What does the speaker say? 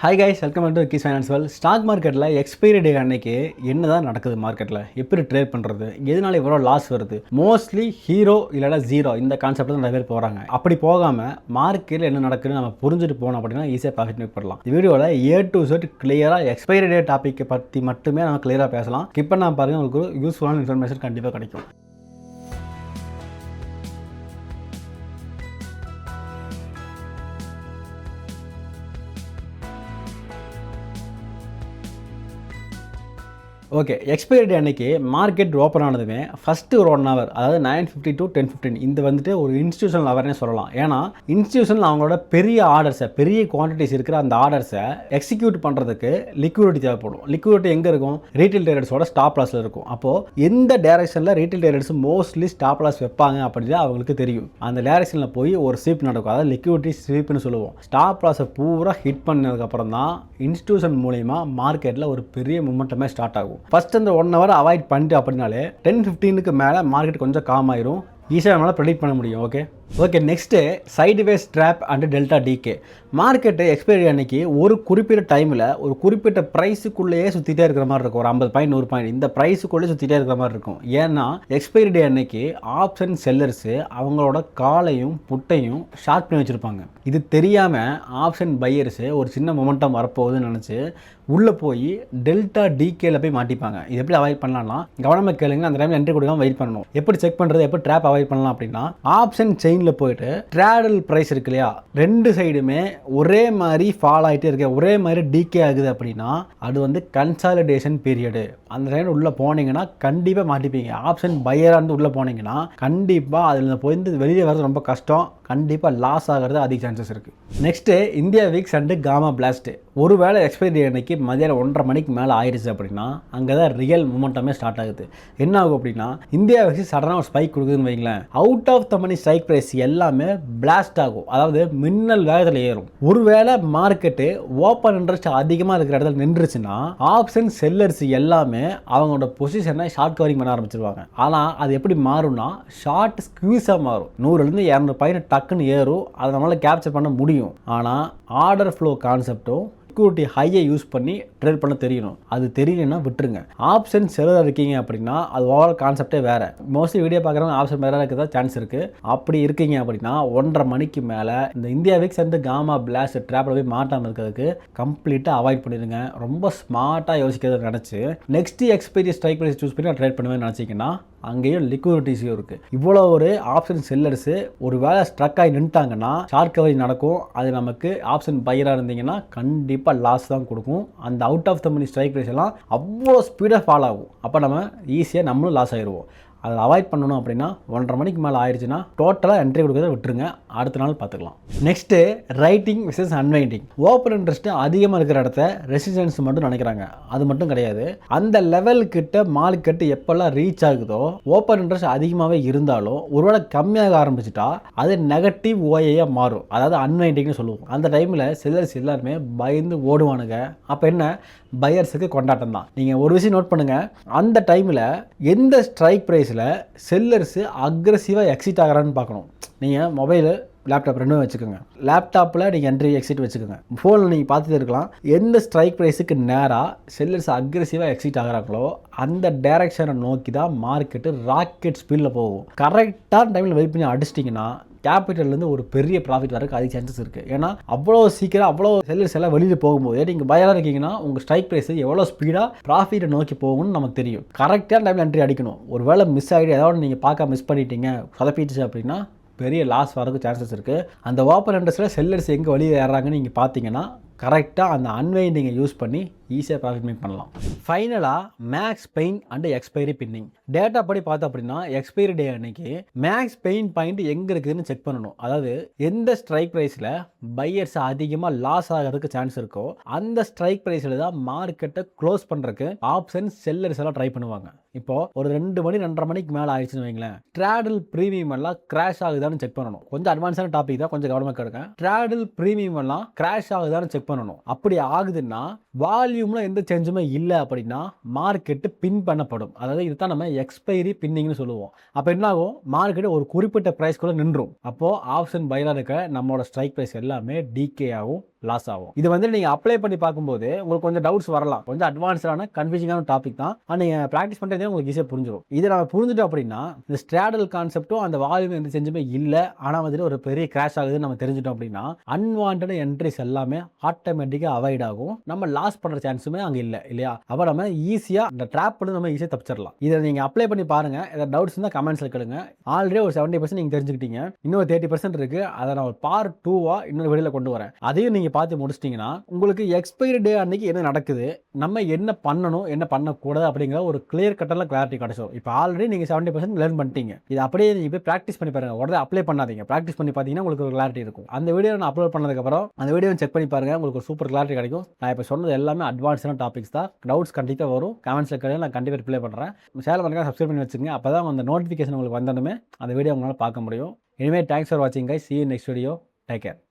Hi guys, welcome to kiss finance world. Stock மார்க்கெட்டில் expiry day அன்னைக்கு என்ன தான் நடக்குது? மார்க்கெட்டில் எப்படி ட்ரேட் பண்ணுறது, எதனால இவ்வளோ லாஸ் வருது? மோஸ்ட்லி ஹீரோ இல்லைனா ஜீரோ இந்த கான்செப்ட் நிறைய பேர் போகிறாங்க. அப்படி போகாமல் மார்க்கெட்டில் என்ன நடக்குதுன்னு நம்ம புரிஞ்சுட்டு போனோம் அப்படின்னா ஈஸியாக ப்ராஃபிட் மேக் பண்ணலாம். இந்த வீடியோவில் ஏ டு செட் கிளியராக எக்ஸ்பைரி டே டாப்பிக்கை பற்றி மட்டுமே நம்ம கிளியராக பேசலாம். இப்போ நான் பாருங்கள், உங்களுக்கு யூஸ்ஃபுல்லான இன்ஃபர்மேஷன் கண்டிப்பாக கிடைக்கும். ஓகே, எக்ஸ்பைரி டே அன்னைக்கு மார்க்கெட் ஓப்பன் ஆனதுமே ஃபஸ்ட்டு ஒரு 1 ஹவர், அதாவது 9:50 to 10:15 இந்த வந்துட்டு ஒரு இன்ஸ்டியூஷனல் ஹவர்னே சொல்லலாம். ஏன்னா இன்ஸ்டியூஷனல் அவங்களோட பெரிய ஆர்டர்ஸை, பெரிய குவான்டிட்டிஸ் இருக்கிற அந்த ஆர்டர்ஸை எக்ஸிக்யூட் பண்ணுறதுக்கு லிக்விடிட்டி தேவைப்படும். லிக்விடிட்டி எங்கே இருக்கும்? ரீட்டைல் ட்ரேடர்ஸோட ஸ்டாப் லாஸில் இருக்கும். அப்போது எந்த டேரக்ஷனில் retail traders mostly stop loss வைப்பாங்க அப்படின்னு அவங்களுக்கு தெரியும். அந்த டேரக்ஷனில் போய் ஒரு ஸ்வீப் நடக்கும், அதாவது லிக்விடிட்டி ஸ்வீப்னு சொல்லுவோம். ஸ்டாப் லாஸை பூரா ஹிட் பண்ணதுக்கப்புறம் தான் இன்ஸ்டியூஷன் மூலிமா மார்க்கெட்டில் ஒரு பெரிய மூமெண்டமே ஸ்டார்ட் ஆகும். ஃபர்ஸ்ட் அந்த 1 ஹவர் அவாய்ட் பண்ணிட்டு அப்படின்னாலே 10:15க்கு மேலே மார்க்கெட் கொஞ்சம் காம் ஆயிரும். ஈஸியாக நம்மளால் ப்ரெடிக்ட் பண்ண முடியும். Okay next sideways drop and delta decay. Market expiry அன்னைக்கு ஒரு குறிப்பிட்ட டைமில் ஒரு குறிப்பிட்ட ப்ரைஸுக்குள்ளேயே சுற்றிட்டே இருக்கிற மாதிரி இருக்கும். ஒரு 50 பாயிண்ட் 100 பாயிண்ட் இந்த ப்ரைஸுக்குள்ளேயே சுற்றிட்டே இருக்கிற மாதிரி இருக்கும். ஏன்னா எக்ஸ்பைரி டே அன்னைக்கு ஆப்ஷன் செல்லர்ஸு அவங்களோட காலையும் புட்டையும் ஷார்ட் பண்ணி வச்சுருப்பாங்க. இது தெரியாமல் ஆப்ஷன் பையர்ஸு ஒரு சின்ன மொமெண்டம் வரப்போகுதுன்னு நினச்சி உள்ளே போய் டெல்டா டிகேல போய் மாட்டிப்பாங்க. இது எப்படி அவாய்ட் பண்ணலாம்னா கவனமாக கேளுங்க. அந்த டைமில் என்ட்ரி கொடுக்காம வெயிட் பண்ணணும். எப்படி செக் பண்ணுறது, எப்படி ட்ராப் அவாய்ட் பண்ணலாம் அப்படின்னா, ஆப்ஷன் செயினில் போயிட்டு ட்ரேடல் ப்ரைஸ் இருக்கு இல்லையா, ரெண்டு சைடுமே ஒரே மாதிரி ஃபால் ஆகிட்டே இருக்கு, ஒரே மாதிரி டிகே ஆகுது அப்படின்னா அது வந்து கன்சாலிடேஷன் பீரியடு. அந்த டைம் உள்ளே போனீங்கன்னா கண்டிப்பாக மாட்டிப்பீங்க. ஆப்ஷன் பையராக இருந்து உள்ளே போனீங்கன்னா கண்டிப்பாக அதில் போயிருந்து வெளியே வர்றது ரொம்ப கஷ்டம். கண்டிப்பாக லாஸ் ஆகிறது அதிக சான்சஸ் இருக்குது. Next India VIX and gamma blast. ஒருவேளை எக்ஸ்பைரி அன்னைக்கு மதியானம் 1:30 மணிக்கு மேலே ஆயிடுச்சு அப்படின்னா அங்கே தான் ரியல் மூமெண்டமே ஸ்டார்ட் ஆகுது. என்ன ஆகும் அப்படின்னா, இந்தியா வீக்ஸ் சடனாக ஒரு ஸ்பைக் கொடுக்குதுன்னு வைங்களேன், out of the money strike price எல்லாமே பிளாஸ்ட் ஆகும். அதாவது மின்னல் வேகத்தில் ஏறும். ஒருவேளை மார்க்கெட்டு ஓப்பன் இன்ட்ரெஸ்ட் அதிகமாக இருக்கிற இடத்துல நின்றுச்சுன்னா ஆப்ஷன் செல்லர்ஸ் எல்லாமே அவங்களோட பொசிஷனை ஷார்ட் கவரிங் பண்ண ஆரம்பிச்சிருவாங்க. ஆனால் அது எப்படி மாறும்னா ஷார்ட் ஸ்க்யூஸாக மாறும். 100லேருந்து 200 பாயிண்ட் டக்குன்னு ஏறும். அதை நம்மளால் கேப்சர் பண்ண முடியும். ஆனால் ஆர்டர் ஃப்ளோ கான்செப்டும் லிக்விடிட்டி ஹையை யூஸ் பண்ணி ட்ரேட் பண்ண தெரியணும். அது தெரியலன்னா விட்டுருங்க. ஆப்ஷன் செல்லர் இருக்கீங்க அப்படின்னா அது ஓவரால் கான்செப்டே வேறு. மோஸ்ட்லி வீடியோ பார்க்குறவங்க ஆப்ஷன் வேறு இருக்கிறதா சான்ஸ் இருக்குது. அப்படி இருக்கீங்க அப்படின்னா 1:30 மணிக்கு மேலே இந்த இந்தியா வீக்ஸ் வந்து காமா பிளாஸ்ட் ட்ராப்பில் போய் மாட்டாமல் இருக்கிறதுக்கு கம்ப்ளீட்டாக அவாய்ட் பண்ணிடுங்க. ரொம்ப ஸ்மார்ட்டாக யோசிக்கிறத நினச்சி next expiry strike price choose பண்ணி நான் ட்ரேட் பண்ணுவேன்னு நினச்சிங்கன்னா அங்கேயும் லிக்விடிட்டிஸும் இருக்குது. இவ்வளோ ஒரு ஆப்ஷன் செல்லர்ஸு ஒரு வேளை ஸ்ட்ரக் ஆகி நின்ட்டாங்கன்னா ஷார்ட் கவரிங் நடக்கும். அது நமக்கு ஆப்ஷன் பையராக இருந்தீங்கன்னா கண்டிப்பாக லாஸ் தான் கொடுக்கும். அந்த out of the money strike price எல்லாம் அவ்வளோ ஸ்பீடாக ஃபால் ஆகும். அப்போ நம்ம ஈஸியாக நம்மளும் லாஸ் ஆகிடுவோம். அதை அவாய்ட் பண்ணணும் அப்படின்னா 1:30 மணிக்கு மேலே ஆயிடுச்சுன்னா டோட்டலாக என்ட்ரி கொடுக்கறத விட்டுருங்க. அடுத்த நாள் பார்த்துக்கலாம். Next writing versus unwinding. Open interest அதிகமாக இருக்கிற இடத்த ரெசிஸ்டன்ஸ் மட்டும் நினைக்கிறாங்க. அது மட்டும் கிடையாது. அந்த லெவல் கிட்ட மார்க்கெட் எப்பெல்லாம் ரீச் ஆகுதோ ஓப்பன் இன்ட்ரெஸ்ட் அதிகமாகவே இருந்தாலும் ஒருவேளை கம்மியாக ஆரம்பிச்சுட்டா அது நெகட்டிவ் ஓஏயாக மாறும். அதாவது அன்வைண்டிங்னு சொல்லுவோம். அந்த டைமில் செல்லர்ஸ் எல்லாருமே பயந்து ஓடுவானுங்க. அப்போ என்ன, பையர்ஸுக்கு கொண்டாட்டம் தான். நீங்கள் ஒரு விஷயம் நோட் பண்ணுங்கள், அந்த டைமில் எந்த ஸ்ட்ரைக் ப்ரைஸில் செல்லர்ஸு அக்ரெசிவாக எக்ஸிட் ஆகிறான்னு பார்க்கணும். நீங்கள் மொபைலு லேப்டாப் ரெண்டும் வச்சுக்கோங்க. லேப்டாப்பில் நீங்கள் என்ட்ரி எக்ஸிட் வச்சுக்கோங்க. ஃபோனில் நீங்கள் பார்த்துட்டு இருக்கலாம். எந்த ஸ்ட்ரைக் ப்ரைஸுக்கு நேராக செல்லர்ஸ் அக்ரெசிவாக எக்ஸிட் ஆகிறாங்களோ அந்த டைரக்ஷனை நோக்கி தான் மார்க்கெட்டு ராக்கெட் ஸ்பீடில் போகும். கரெக்டான டைமில் வெயிட் பண்ணி அடிச்சிட்டிங்கன்னா கேபிட்டல்லேருந்து ஒரு பெரிய ப்ராஃபிட் வரக்கு அதிக சான்சஸ் இருக்குது. ஏன்னா அவ்வளோ சீக்கிரம் அவ்வளோ செல்லர்ஸ் எல்லாம் வெளியில் போகும்போது நீங்கள் பயராக இருக்கீங்கன்னா உங்கள் ஸ்ட்ரைக் ப்ரைஸ் எவ்வளோ ஸ்பீடாக ப்ராஃபிட்டை நோக்கி போகும்னு நமக்கு தெரியும். கரெக்டான டைமில் என்ட்ரி அடிக்கணும். ஒரு வேளை மிஸ் ஆகிட்டு ஏதாவது நீங்கள் பார்க்க மிஸ் பண்ணிட்டீங்க, சொதப்பிடுச்சு அப்படின்னா பெரிய லாஸ் வரக்கு சான்சஸ் இருக்குது. அந்த ஓப்பன் இன்ட்ரெஸ்ட்டில் செல்லர்ஸ் எங்கே வெளியே ஏறாங்கன்னு நீங்கள் பார்த்தீங்கன்னா கரெக்டாக அந்த அன்வைண்டிங்கை யூஸ் பண்ணி ஈஸியாக ப்ராஃபிட் மேக் பண்ணலாம். ஃபைனலாக max pain and expiry pinning. Data படி பார்த்தோம் அப்படின்னா எக்ஸ்பைரி டே அன்னைக்கு மேக்ஸ் பெயின் பாயிண்ட் எங்கே இருக்குதுன்னு செக் பண்ணணும். அதாவது எந்த ஸ்ட்ரைக் ப்ரைஸில் பையர்ஸ் அதிகமாக லாஸ் ஆகிறதுக்கு சான்ஸ் இருக்கோ அந்த ஸ்ட்ரைக் ப்ரைஸில் தான் மார்க்கெட்டை க்ளோஸ் பண்ணுறதுக்கு ஆப்ஷன் செல்லர்ஸ் எல்லாம் ட்ரை பண்ணுவாங்க. இப்போது ஒரு 2 மணி 2:30 மணிக்கு மேலே ஆயிடுச்சுன்னு வைங்களேன், ட்ரேடல் ப்ரீமியம் எல்லாம் கிராஷ் ஆகுதான்னு செக் பண்ணணும். கொஞ்சம் அட்வான்ஸான டாபிக் தான், கொஞ்சம் கவனமாக கேளுங்க. ட்ரேடல் ப்ரீமியம் எல்லாம் கிராஷ் ஆகுதான்னு செக் பண்ணணும். அப்படி ஆகுதுன்னா வால்யூம் வால்யூமில் எந்த சேஞ்சுமே இல்லை அப்படின்னா மார்க்கெட்டு பின் பண்ணப்படும். அதாவது இதுதான் நம்ம எக்ஸ்பைரி பின்னிங்னு சொல்லுவோம். அப்போ என்ன ஆகும், மார்க்கெட்டு ஒரு குறிப்பிட்ட ப்ரைஸ்க்குள்ளே நின்றும். அப்போது ஆப்ஷன் பையில் இருக்க நம்மளோட ஸ்ட்ரைக் ப்ரைஸ் எல்லாமே டிகே ஆகும், லாஸ் ஆகும். இது வந்து நீங்கள் அப்ளை பண்ணி பார்க்கும்போது உங்களுக்கு கொஞ்சம் டவுட்ஸ் வரலாம். கொஞ்சம் அட்வான்ஸ்டான கன்ஃபியூசிங்கான டாபிக் தான். ஆனால் நீங்கள் ப்ராக்டிஸ் பண்ணுறதே உங்களுக்கு ஈஸியாக புரிஞ்சிடும். இதை நம்ம புரிஞ்சுட்டோம் அப்படின்னா இந்த ஸ்ட்ராடல் கான்செப்ட்டும் அந்த வால்யூம் எந்த செஞ்சுமே இல்லை, ஆனால் வந்துட்டு ஒரு பெரிய கிராஷ் ஆகுதுன்னு நம்ம தெரிஞ்சிட்டோம் அப்படின்னா அன்வான்ட் என்ட்ரிஸ் எல்லாமே ஆட்டோமேட்டிக்காக அவாய்ட் ஆகும். நம்ம லாஸ் பண்ணுற சான்ஸுமே அங்கே இல்லை இல்லையா? அப்போ நம்ம ஈஸியாக இந்த ட்ராப் பண்ணி நம்ம ஈஸியாக தப்பிச்சிடலாம். இதை நீங்கள் அப்ளை பண்ணி பாருங்க. ஏதாவது டவுட்ஸ் இருந்தால் கமெண்ட்ஸில் கேளுங்க. ஆல்ரெடி ஒரு 70% நீங்கள் தெரிஞ்சுக்கிட்டீங்க. இன்னொரு 30% இருக்கு. அதை நான் ஒரு பார்ட் 2 இன்னொரு வீடியோவில் கொண்டு வரேன். அதையும் நீங்கள் பார்த்து முடிச்சிட்டிங்கன்னா உங்களுக்கு எக்ஸ்பைரி டே அன்னைக்கு என்ன நடக்குது, நம்ம என்ன பண்ணணும் என்ன பண்ணக்கூடாது அப்படிங்கிற ஒரு கிளியர் கட்டரில் கிளாரிட்டி கிடைச்சிடும். இப்போ ஆல்ரெடி நீங்கள் 70% லேர்ன் பண்ணிட்டீங்க. இது அப்படியே நீங்கள் போய் ப்ராக்டிஸ் பண்ணி பாருங்க. உடனே அப்ளை பண்ணாதீங்க. ப்ராக்டிஸ் பண்ணி பார்த்தீங்கன்னா உங்களுக்கு ஒரு கிளாரிட்டி இருக்கும். அந்த வீடியோ நான் அப்லோட் பண்ணதுக்கப்புறம் அந்த வீடியோ செக் பண்ணி பாருங்க. உங்களுக்கு ஒரு சூப்பர் கிளாரிட்டி கிடைக்கும். நான் இப்போ சொன்னது எல்லாமே அட்வான்ஸான டாபிக்ஸ் தான். டவுட்ஸ் கண்டிப்பாக வரும். கமெண்ட்ஸில் கேளுங்க, நான் கண்டிப்பாக ரிப்ளை பண்ணுறேன். சேனல் பண்ணுங்க, சப்ஸ்கிரைப் பண்ணி வச்சுங்க. அப்போ தான் அந்த நோட்டிஃபிகேஷன் உங்களுக்கு வந்தோடனே அந்த வீடியோ உங்களால் பார்க்க முடியும். இனிமேல் தேங்க்ஸ் ஃபார் வாட்சிங் guys. see you next video. Take care.